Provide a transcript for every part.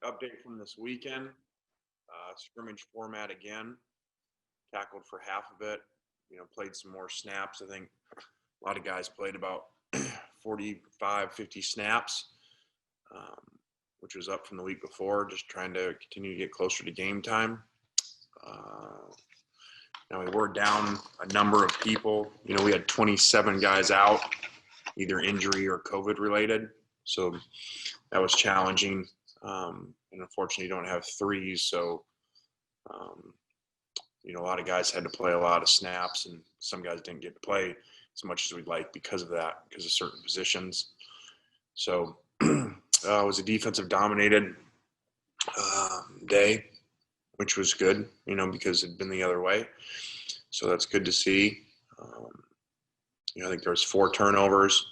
update from this weekend. Scrimmage format again. Tackled for half of it. Played some more snaps. I think a lot of guys played about 45, 50 snaps, which was up from the week before, just trying to continue to get closer to game time. Now we were down a number of people. We had 27 guys out, either injury or COVID related. So that was challenging. And unfortunately, you don't have threes. So, a lot of guys had to play a lot of snaps, and some guys didn't get to play as much as we'd like because of that, because of certain positions. So it was a defensive dominated day, which was good, because it'd been the other way. So that's good to see. I think there was 4 turnovers.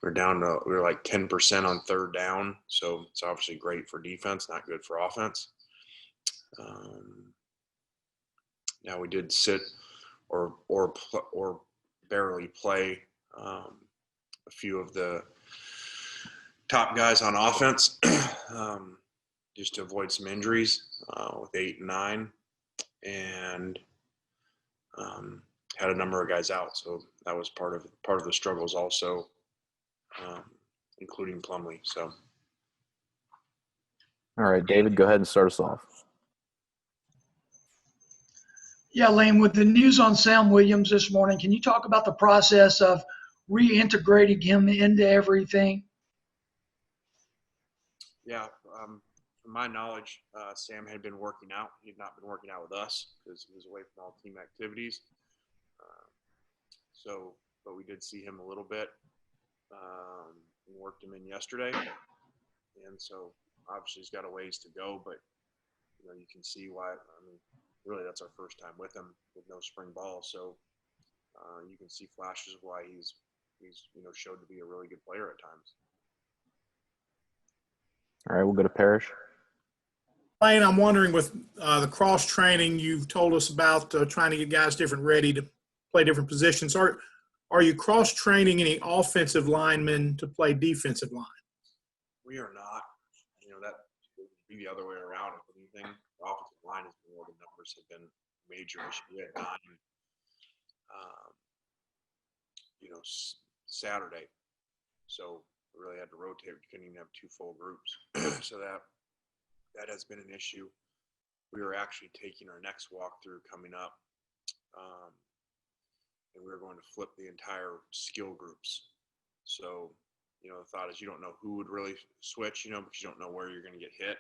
We're like 10% on third down. So it's obviously great for defense, not good for offense. Now we did sit or barely play a few of the top guys on offense just to avoid some injuries with 8 and 9, and had a number of guys out. So that was part of the struggles also, including Plumlee. So. All right, David, go ahead and start us off. Yeah, Lane, with the news on Sam Williams this morning, can you talk about the process of reintegrating him into everything? Yeah, from my knowledge, Sam had been working out. He had not been working out with us because he was away from all team activities. But we did see him a little bit and worked him in yesterday. And so obviously he's got a ways to go, but you can see why. Really, that's our first time with him with no spring ball. So you can see flashes of why he's showed to be a really good player at times. All right, we'll go to Parrish. Lane, I'm wondering with the cross training you've told us about, trying to get guys ready to play different positions. Are you cross training any offensive linemen to play defensive line? We are not. That would be the other way around. If anything, the offensive line has been where the numbers have been major issue. We had 9, Saturday, so we really had to rotate. We couldn't even have 2 full groups, so that has been an issue. We were actually taking our next walkthrough coming up, and we were going to flip the entire skill groups. So, the thought is you don't know who would really switch, because you don't know where you're going to get hit.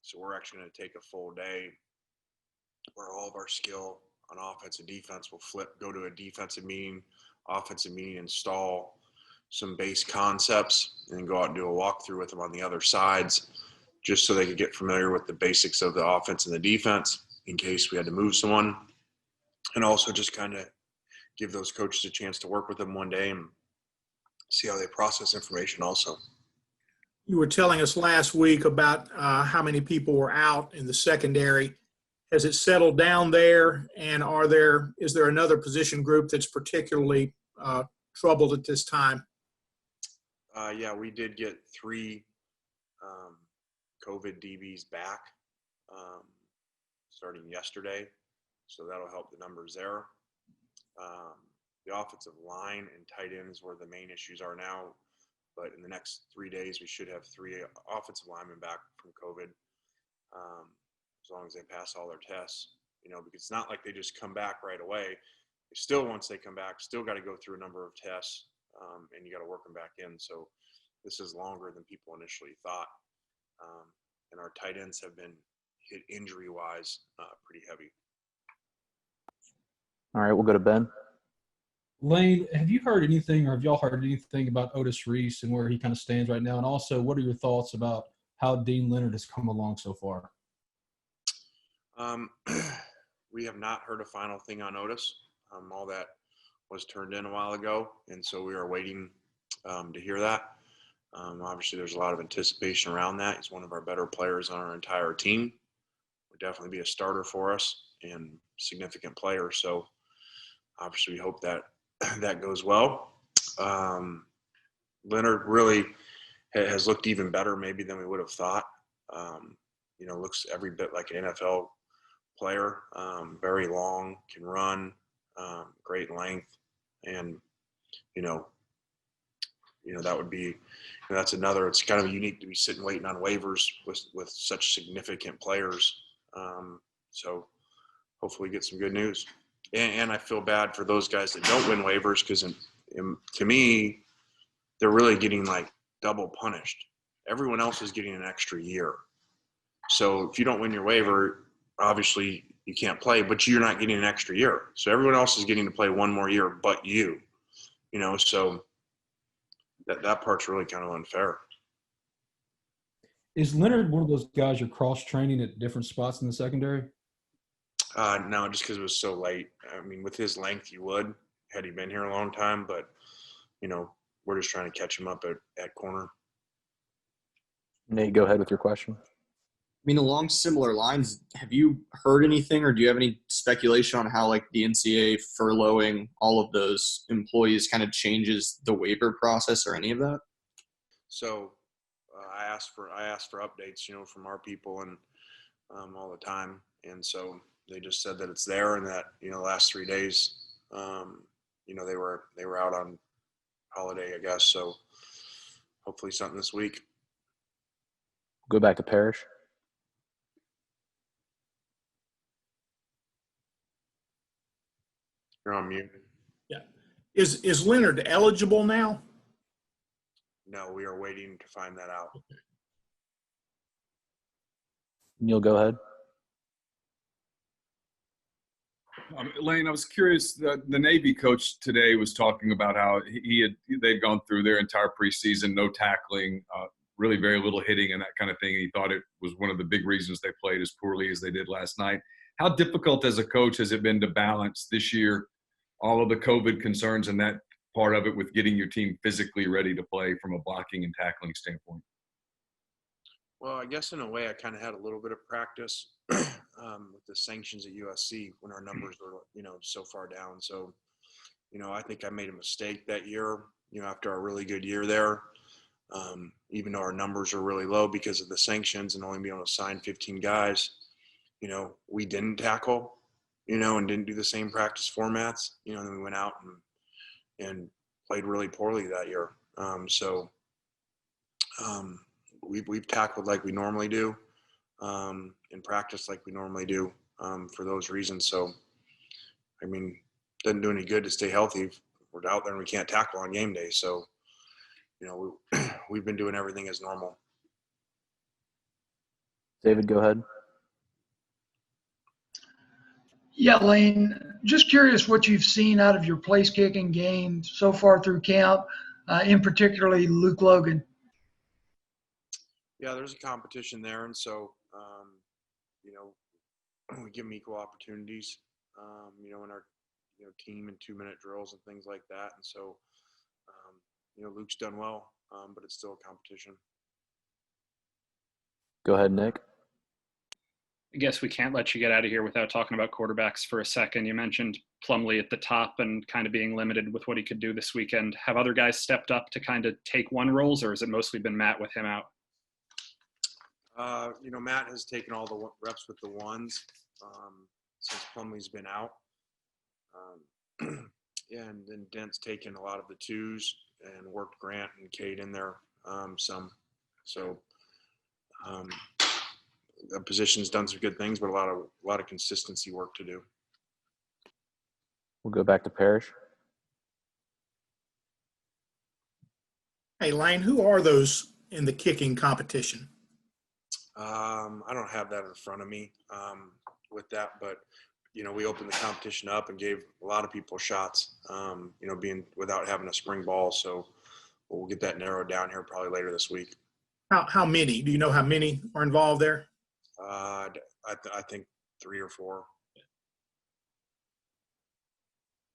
So we're actually going to take a full day where all of our skill on offense and defense will go to a defensive meeting, offensive meeting, install some base concepts, and then go out and do a walkthrough with them on the other sides, just so they could get familiar with the basics of the offense and the defense in case we had to move someone. And also just kind of give those coaches a chance to work with them one day and see how they process information also. You were telling us last week about how many people were out in the secondary. Has it settled down there, and is there another position group that's particularly troubled at this time? Yeah, we did get 3 COVID DBs back starting yesterday, so that'll help the numbers there. The offensive line and tight ends where the main issues are now, but in the next 3 days we should have 3 offensive linemen back from COVID, as long as they pass all their tests. Because it's not like they just come back right away. They still, once they come back, still got to go through a number of tests, and you got to work them back in. So this is longer than people initially thought, and our tight ends have been hit injury-wise pretty heavy. All right, we'll go to Ben. Lane, have you heard anything, or have y'all heard anything about Otis Reese and where he kind of stands right now? And also, what are your thoughts about how Dean Leonard has come along so far? We have not heard a final thing on Otis. All that was turned in a while ago, and so we are waiting to hear that. Obviously, there's a lot of anticipation around that. He's one of our better players on our entire team. Would definitely be a starter for us and significant player. So obviously, we hope that goes well. Leonard really, has looked even better maybe than we would have thought. Looks every bit like an NFL player. Very long, can run, great length, and that would be that's another. It's kind of unique to be sitting waiting on waivers with such significant players. So hopefully get some good news. And I feel bad for those guys that don't win waivers because to me, they're really getting like double punished. Everyone else is getting an extra year. So if you don't win your waiver, obviously you can't play, but you're not getting an extra year. So everyone else is getting to play one more year but you. So that part's really kind of unfair. Is Leonard one of those guys you're cross-training at different spots in the secondary? No, just because it was so late. I mean, with his length, you would, had he been here a long time. But, we're just trying to catch him up at corner. Nate, go ahead with your question. I mean, along similar lines, have you heard anything or do you have any speculation on how like the NCAA furloughing all of those employees kind of changes the waiver process or any of that? So I asked for updates, from our people and all the time. And so they just said that it's there and that, the last 3 days, they were out on holiday, I guess. So hopefully something this week. Go back to Parrish. You're on mute. Yeah. Is Leonard eligible now? No, we are waiting to find that out. Neil, go ahead. Lane, I was curious. The Navy coach today was talking about how they'd gone through their entire preseason, no tackling, really very little hitting and that kind of thing. He thought it was one of the big reasons they played as poorly as they did last night. How difficult as a coach has it been to balance this year all of the COVID concerns and that part of it with getting your team physically ready to play from a blocking and tackling standpoint? Well, I guess in a way I kind of had a little bit of practice with the sanctions at USC when our numbers were, so far down. So, I think I made a mistake that year, after our really good year there, even though our numbers are really low because of the sanctions and only being able to sign 15 guys, we didn't tackle, and didn't do the same practice formats, and then we went out and played really poorly that year. We've tackled like we normally do, in practice like we normally do, for those reasons. So, I mean, doesn't do any good to stay healthy if we're out there and we can't tackle on game day. So, we've been doing everything as normal. David, go ahead. Yeah, Lane, just curious what you've seen out of your place kicking game so far through camp, in particularly Luke Logan. Yeah, there's a competition there. And so, we give them equal opportunities, in our, team and 2-minute drills and things like that. And so, Luke's done well, but it's still a competition. Go ahead, Nick. I guess we can't let you get out of here without talking about quarterbacks for a second. You mentioned Plumlee at the top and kind of being limited with what he could do this weekend. Have other guys stepped up to kind of take one roles, or has it mostly been Matt with him out? Matt has taken all the reps with the ones since Plumlee's been out. And then Dent's taken a lot of the twos and worked Grant and Cade in there some. So the position's done some good things, but a lot of consistency work to do. We'll go back to Parrish. Hey, Lane, who are those in the kicking competition? I don't have that in front of me with that, but we opened the competition up and gave a lot of people shots, being without having a spring ball. So we'll get that narrowed down here probably later this week. How many? Do you know how many are involved there? I think 3 or 4.